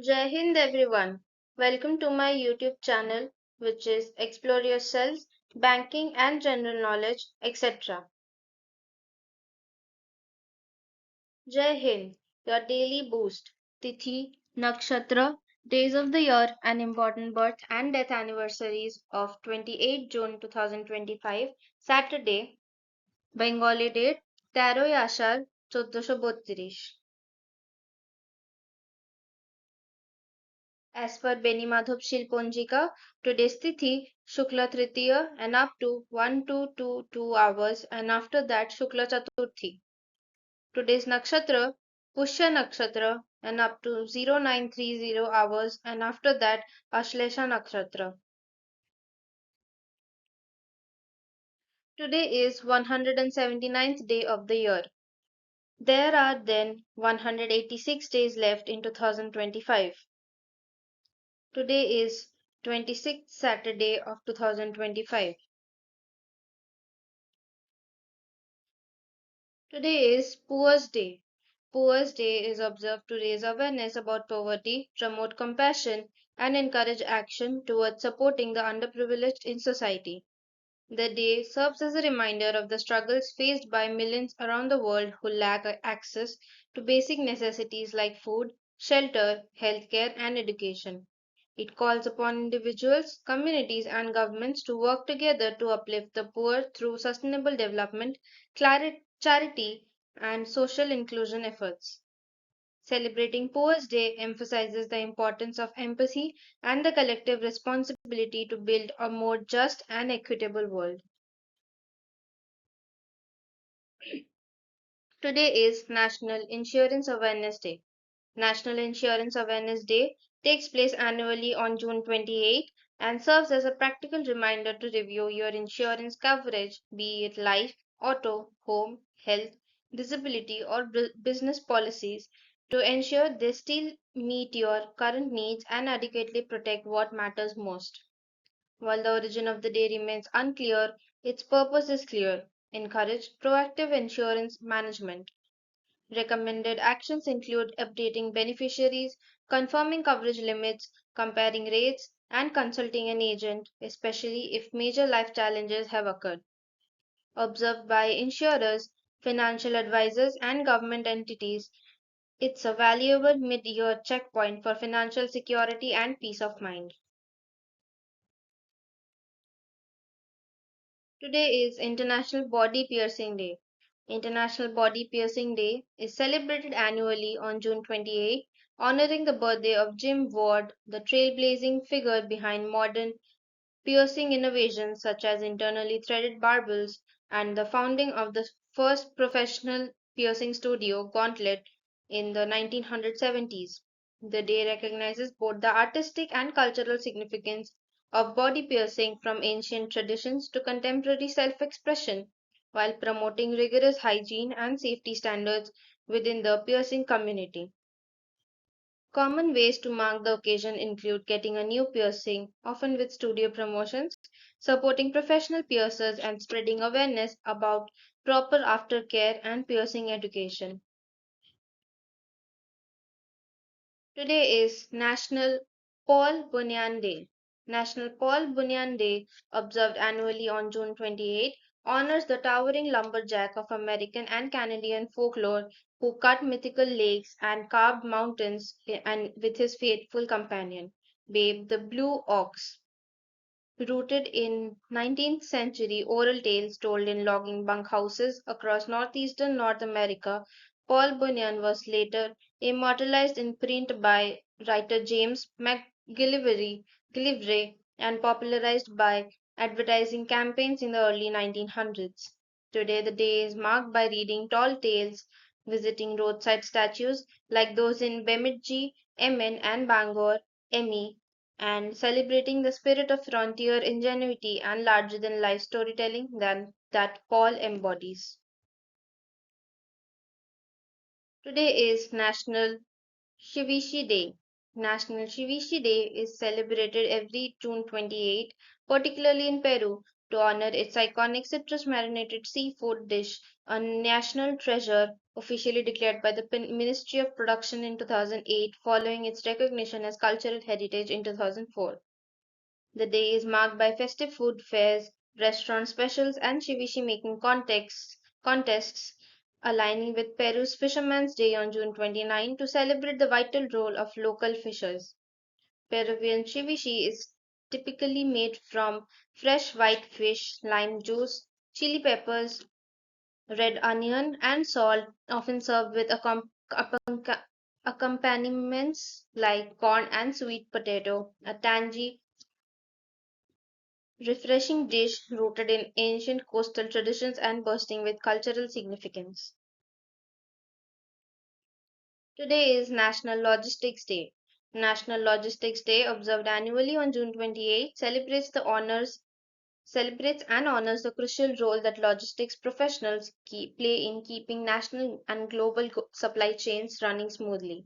Jai Hind everyone. Welcome to my YouTube channel, which is Explore Yourselves, Banking and General Knowledge, etc. Jai Hind, your daily boost. Tithi, Nakshatra, days of the year and important birth and death anniversaries of 28 June 2025, Saturday, Bengali date 13 Ashar 1432. As per Benimadhab Shil Panjika, today's Tithi, Shukla Tritiya and up to 1222 hours and after that Shukla Chaturthi. Today's Nakshatra, Pushya Nakshatra and up to 0930 hours and after that Ashlesha Nakshatra. Today is 179th day of the year. There are then 186 days left in 2025. Today is 26th Saturday of 2025. Today is Poor's Day. Poor's Day is observed to raise awareness about poverty, promote compassion, and encourage action towards supporting the underprivileged in society. The day serves as a reminder of the struggles faced by millions around the world who lack access to basic necessities like food, shelter, healthcare, and education. It calls upon individuals, communities, and governments to work together to uplift the poor through sustainable development, charity, and social inclusion efforts. Celebrating Poets Day emphasizes the importance of empathy and the collective responsibility to build a more just and equitable world. Today is National Insurance Awareness Day. National Insurance Awareness Day takes place annually on June 28 and serves as a practical reminder to review your insurance coverage, be it life, auto, home, health, disability, or business policies, to ensure they still meet your current needs and adequately protect what matters most. While the origin of the day remains unclear, its purpose is clear: encourage proactive insurance management. Recommended actions include updating beneficiaries, confirming coverage limits, comparing rates, and consulting an agent, especially if major life challenges have occurred. Observed by insurers, financial advisors, and government entities, it's a valuable mid year checkpoint for financial security and peace of mind. Today is International Body Piercing Day. International Body Piercing Day is celebrated annually on June 28, honoring the birthday of Jim Ward, the trailblazing figure behind modern piercing innovations such as internally threaded barbels and the founding of the first professional piercing studio, Gauntlet, in the 1970s. The day recognizes both the artistic and cultural significance of body piercing from ancient traditions to contemporary self expression, while promoting rigorous hygiene and safety standards within the piercing community. Common ways to mark the occasion include getting a new piercing, often with studio promotions, supporting professional piercers, and spreading awareness about proper aftercare and piercing education. Today is National Paul Bunyan Day. National Paul Bunyan Day, observed annually on June 28, honors the towering lumberjack of American and Canadian folklore who cut mythical lakes and carved mountains and with his faithful companion, Babe the Blue Ox. Rooted in 19th century oral tales told in logging bunkhouses across northeastern North America, Paul Bunyan was later immortalized in print by writer James McGillivray and popularized by advertising campaigns in the early 1900s. Today, the day is marked by reading tall tales, visiting roadside statues like those in Bemidji, Emin, and Bangor, Emmy, and celebrating the spirit of frontier ingenuity and larger than life storytelling than that Paul embodies. Today is National Shivishi Day. National Shivishi Day is celebrated every June 28, particularly in Peru, to honor its iconic citrus marinated seafood dish, a national treasure officially declared by the Ministry of Production in 2008 following its recognition as cultural heritage in 2004. The day is marked by festive food fairs, restaurant specials, and ceviche making contests, aligning with Peru's Fisherman's Day on June 29 to celebrate the vital role of local fishers. Peruvian ceviche is typically made from fresh white fish, lime juice, chili peppers, red onion, and salt, often served with accompaniments like corn and sweet potato, a tangy, refreshing dish rooted in ancient coastal traditions and bursting with cultural significance. Today is National Logistics Day. National Logistics Day, observed annually on June 28, celebrates and honors the crucial role that logistics professionals play in keeping national and global supply chains running smoothly.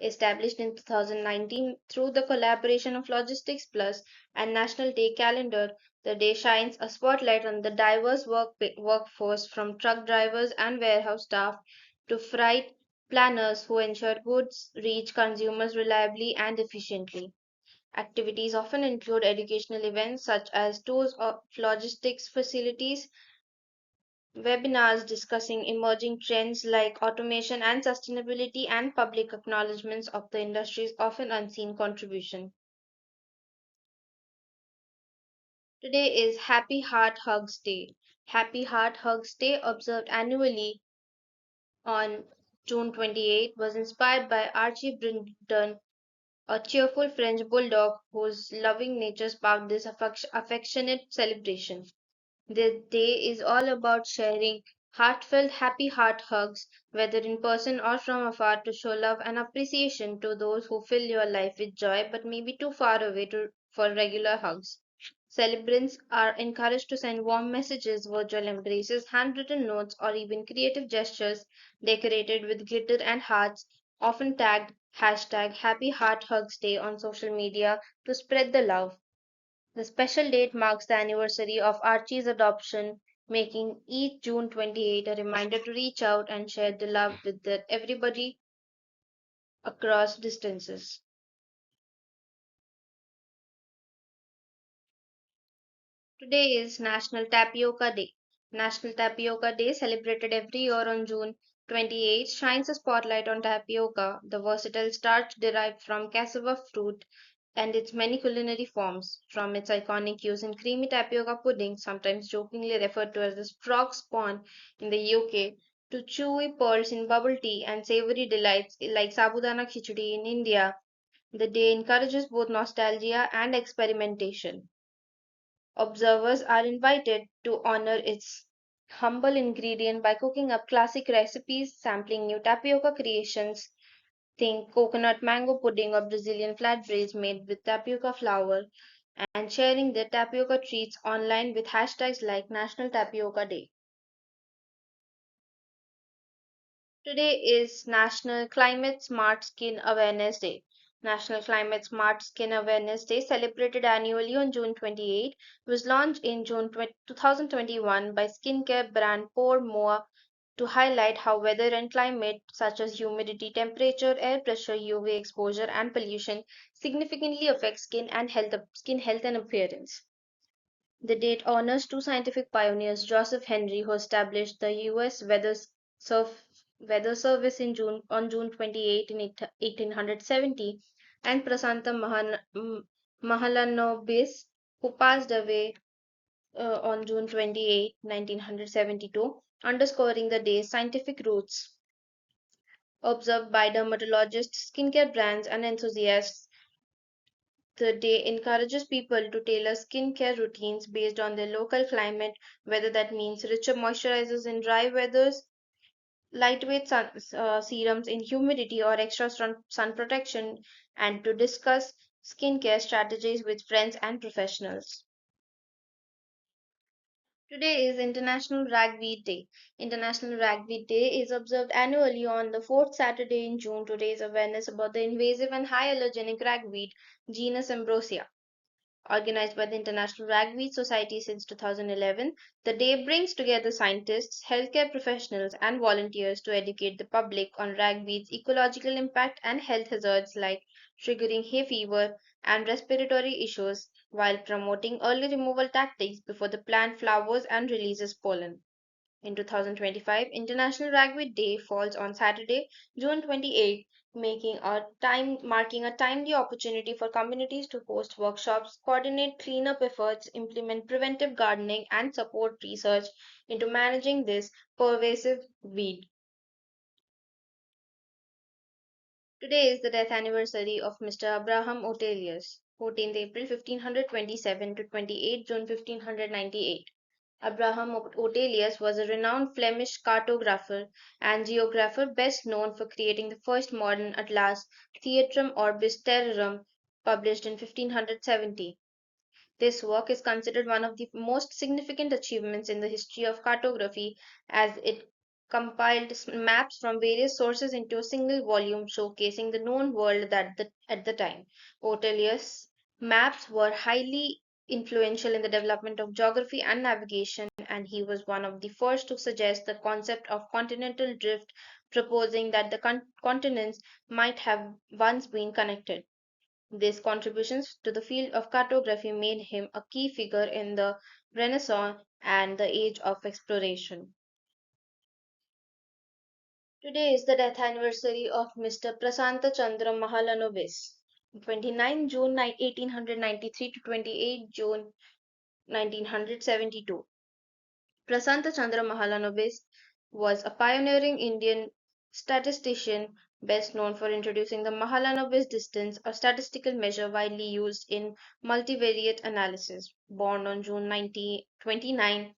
Established in 2019 through the collaboration of Logistics Plus and National Day Calendar, the day shines a spotlight on the diverse workforce from truck drivers and warehouse staff to freight planners who ensure goods reach consumers reliably and efficiently. Activities often include educational events such as tours of logistics facilities, webinars discussing emerging trends like automation and sustainability, and public acknowledgments of the industry's often unseen contribution. Today is Happy Heart Hugs Day. Happy Heart Hugs Day, observed annually on June 28, was inspired by Archie Brinton, a cheerful French bulldog whose loving nature sparked this affectionate celebration. The day is all about sharing heartfelt happy heart hugs, whether in person or from afar, to show love and appreciation to those who fill your life with joy but may be too far away for regular hugs. Celebrants are encouraged to send warm messages, virtual embraces, handwritten notes, or even creative gestures decorated with glitter and hearts, often tagged hashtag Happy Heart Hugs Day on social media to spread the love. The special date marks the anniversary of Archie's adoption, making each June 28 a reminder to reach out and share the love with everybody across distances. Today is National Tapioca Day. National Tapioca Day, celebrated every year on June 28, shines a spotlight on tapioca, the versatile starch derived from cassava fruit and its many culinary forms, from its iconic use in creamy tapioca pudding, sometimes jokingly referred to as the frog spawn in the UK, to chewy pearls in bubble tea and savory delights like sabudana khichdi in India. The day encourages both nostalgia and experimentation. Observers are invited to honor its humble ingredient by cooking up classic recipes, sampling new tapioca creations. Think coconut mango pudding or Brazilian flatbreads made with tapioca flour, and sharing their tapioca treats online with hashtags like National Tapioca Day. Today is National Climate Smart Skin Awareness Day. National Climate Smart Skin Awareness Day, celebrated annually on June 28, was launched in June 2021 by skincare brand Pore Moa to highlight how weather and climate, such as humidity, temperature, air pressure, UV exposure, and pollution, significantly affect skin health and appearance. The date honors two scientific pioneers, Joseph Henry, who established the U.S. Weather Service on June 28 in 1870, and Prasanta Mahalanobis, who passed away on June 28, 1972, underscoring the day's scientific roots. Observed by dermatologists, skincare brands, and enthusiasts, the day encourages people to tailor skincare routines based on their local climate, whether that means richer moisturizers in dry weathers, lightweight serums in humidity, or extra sun protection, and to discuss skincare strategies with friends and professionals. Today is International Ragweed Day. International Ragweed Day is observed annually on the fourth Saturday in June to raise awareness about the invasive and high allergenic ragweed genus Ambrosia. Organized by the International Ragweed Society since 2011, the day brings together scientists, healthcare professionals, and volunteers to educate the public on ragweed's ecological impact and health hazards like triggering hay fever and respiratory issues, while promoting early removal tactics before the plant flowers and releases pollen. In 2025, International Ragweed Day falls on Saturday, June 28, marking a timely opportunity for communities to host workshops, coordinate cleanup efforts, implement preventive gardening, and support research into managing this pervasive weed. Today is the death anniversary of Mr. Abraham Ortelius, 14th April 1527 to 28 June 1598. Abraham Ortelius was a renowned Flemish cartographer and geographer best known for creating the first modern atlas, Theatrum Orbis Terrarum, published in 1570. This work is considered one of the most significant achievements in the history of cartography as it compiled maps from various sources into a single volume showcasing the known world at the time. Ortelius' maps were highly influential in the development of geography and navigation, and he was one of the first to suggest the concept of continental drift, proposing that the continents might have once been connected. These contributions to the field of cartography made him a key figure in the Renaissance and the Age of Exploration. Today is the death anniversary of Mr. Prasanta Chandra Mahalanobis, 29 June 1893 to 28 June 1972. Prasanta Chandra Mahalanobis was a pioneering Indian statistician best known for introducing the Mahalanobis distance, a statistical measure widely used in multivariate analysis. Born on June 29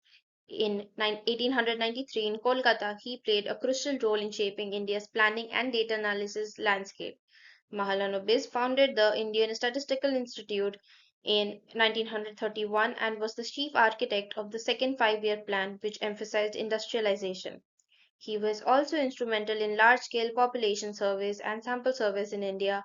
in 1893 in Kolkata, he played a crucial role in shaping India's planning and data analysis landscape. Mahalanobis founded the Indian Statistical Institute in 1931 and was the chief architect of the second five-year plan, which emphasized industrialization. He was also instrumental in large-scale population surveys and sample surveys in India,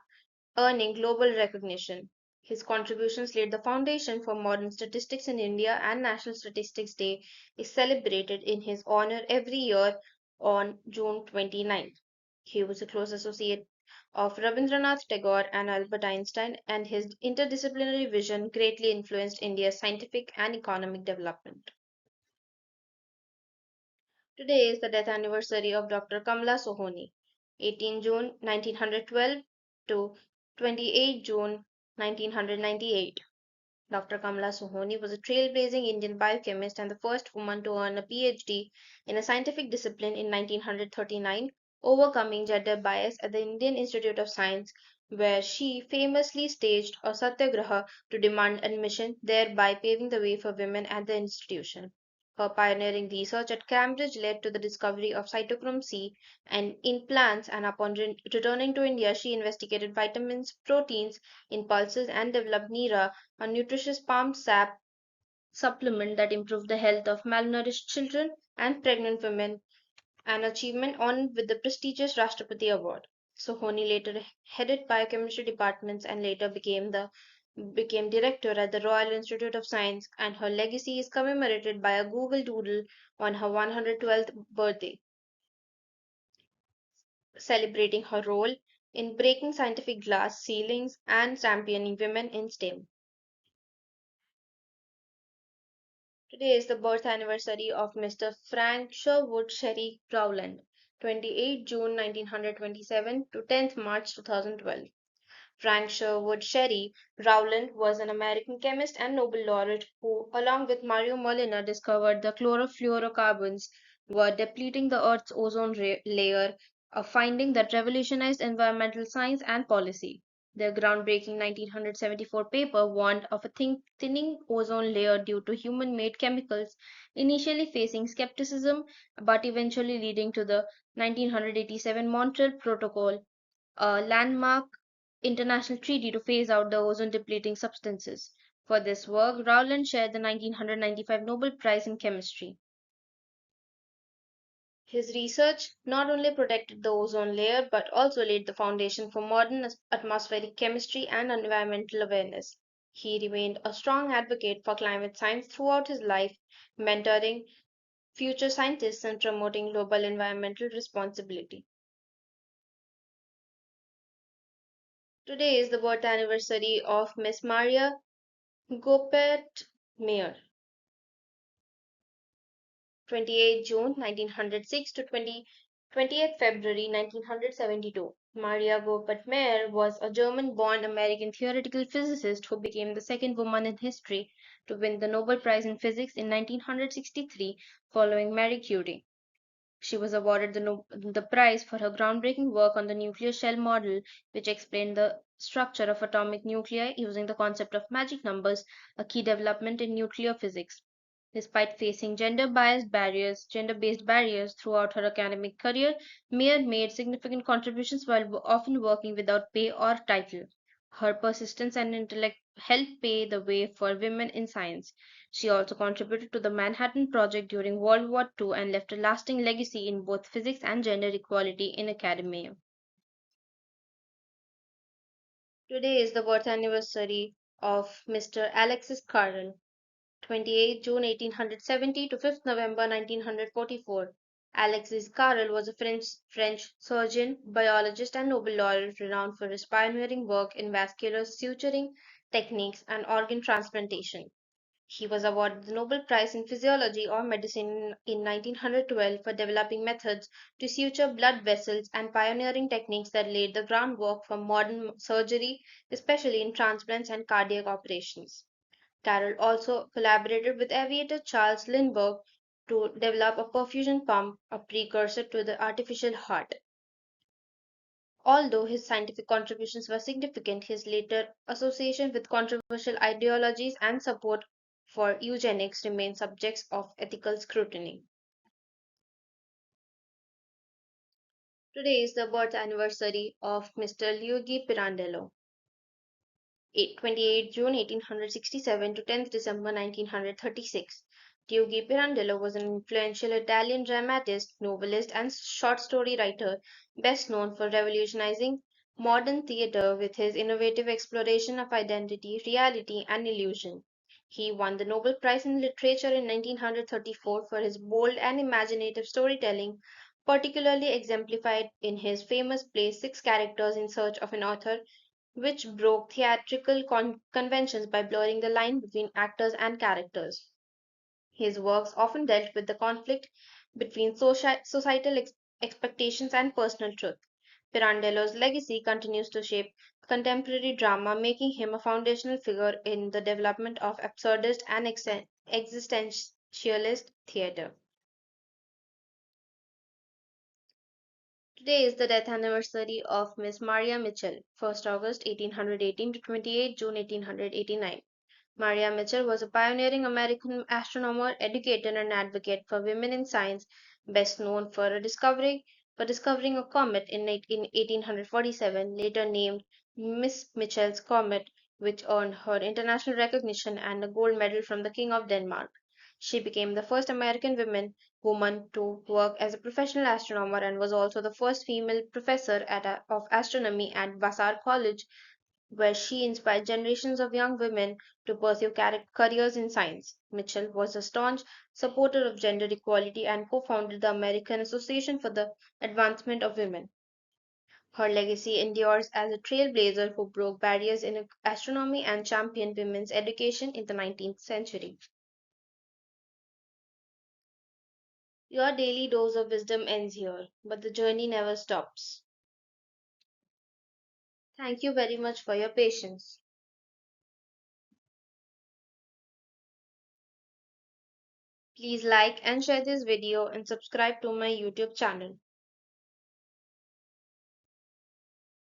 earning global recognition. His contributions laid the foundation for modern statistics in India, and National Statistics Day is celebrated in his honor every year on June 29th. He was a close associate of Rabindranath Tagore and Albert Einstein, and his interdisciplinary vision greatly influenced India's scientific and economic development. Today is the death anniversary of Dr. Kamla Sohoni, 18 June 1912 to 28 June 1998. Dr. Kamla Sohoni was a trailblazing Indian biochemist and the first woman to earn a PhD in a scientific discipline in 1939, overcoming gender bias at the Indian Institute of Science, where she famously staged a satyagraha to demand admission, thereby paving the way for women at the institution. Her pioneering research at Cambridge led to the discovery of cytochrome C and in plants, and upon returning to India, she investigated vitamins, proteins in pulses, and developed NIRA, a nutritious palm sap supplement that improved the health of malnourished children and pregnant women, an achievement honored with the prestigious Rashtrapati Award. Sohoni later headed biochemistry departments and later became director at the Royal Institute of Science, and her legacy is commemorated by a Google Doodle on her 112th birthday, celebrating her role in breaking scientific glass ceilings and championing women in STEM. Today is the birth anniversary of Mr. Frank Sherwood Sherry Rowland, 28 June 1927 to 10th March 2012. Frank Sherwood Sherry Rowland was an American chemist and Nobel laureate who, along with Mario Molina, discovered the chlorofluorocarbons were depleting the Earth's layer, a finding that revolutionized environmental science and policy. Their groundbreaking 1974 paper warned of a thinning ozone layer due to human made chemicals, initially facing skepticism but eventually leading to the 1987 Montreal Protocol, a landmark international treaty to phase out the ozone depleting substances. For this work, Rowland shared the 1995 Nobel Prize in Chemistry. His research not only protected the ozone layer but also laid the foundation for modern atmospheric chemistry and environmental awareness. He remained a strong advocate for climate science throughout his life, mentoring future scientists and promoting global environmental responsibility. Today is the birth anniversary of Miss Maria Gopet Mayer, 28 June 1906 to 28 February 1972. Maria Gopet Mayer was a German born American theoretical physicist who became the second woman in history to win the Nobel Prize in Physics in 1963 following Marie Curie. She was awarded the prize for her groundbreaking work on the nuclear shell model, which explained the structure of atomic nuclei using the concept of magic numbers, a key development in nuclear physics. Despite facing gender-based barriers throughout her academic career, Mayer made significant contributions while often working without pay or title. Her persistence and intellect helped pave the way for women in science. She also contributed to the Manhattan Project during World War II and left a lasting legacy in both physics and gender equality in academia. Today is the birth anniversary of Mr. Alexis Carrel, 28 June 1870 to 5 November 1944. Alexis Carrel was a French surgeon, biologist, and Nobel laureate renowned for his pioneering work in vascular suturing techniques and organ transplantation. He was awarded the Nobel Prize in Physiology or Medicine in 1912 for developing methods to suture blood vessels and pioneering techniques that laid the groundwork for modern surgery, especially in transplants and cardiac operations. Carroll also collaborated with aviator Charles Lindbergh to develop a perfusion pump, a precursor to the artificial heart. Although his scientific contributions were significant, his later association with controversial ideologies and support for eugenics remain subjects of ethical scrutiny. Today is the birth anniversary of Mr. Luigi Pirandello, 28 June 1867 to 10th December 1936. Luigi Pirandello was an influential Italian dramatist, novelist, and short story writer, best known for revolutionizing modern theater with his innovative exploration of identity, reality, and illusion. He won the Nobel Prize in Literature in 1934 for his bold and imaginative storytelling, particularly exemplified in his famous play Six Characters in Search of an Author, which broke theatrical conventions by blurring the line between actors and characters. His works often dealt with the conflict between societal expectations and personal truth. Pirandello's legacy continues to shape contemporary drama, making him a foundational figure in the development of absurdist and existentialist theatre. Today is the death anniversary of Miss Maria Mitchell, 1st August 1818 to 28 June 1889. Maria Mitchell was a pioneering American astronomer, educator, and advocate for women in science, best known for discovering a comet in 1847, later named Miss Mitchell's Comet, which earned her international recognition and a gold medal from the King of Denmark. She became the first American woman to work as a professional astronomer and was also the first female professor of astronomy at Vassar College, where she inspired generations of young women to pursue careers in science. Mitchell was a staunch supporter of gender equality and co founded the American Association for the Advancement of Women. Her legacy endures as a trailblazer who broke barriers in astronomy and championed women's education in the 19th century. Your daily dose of wisdom ends here, but the journey never stops. Thank you very much for your patience. Please like and share this video and subscribe to my YouTube channel.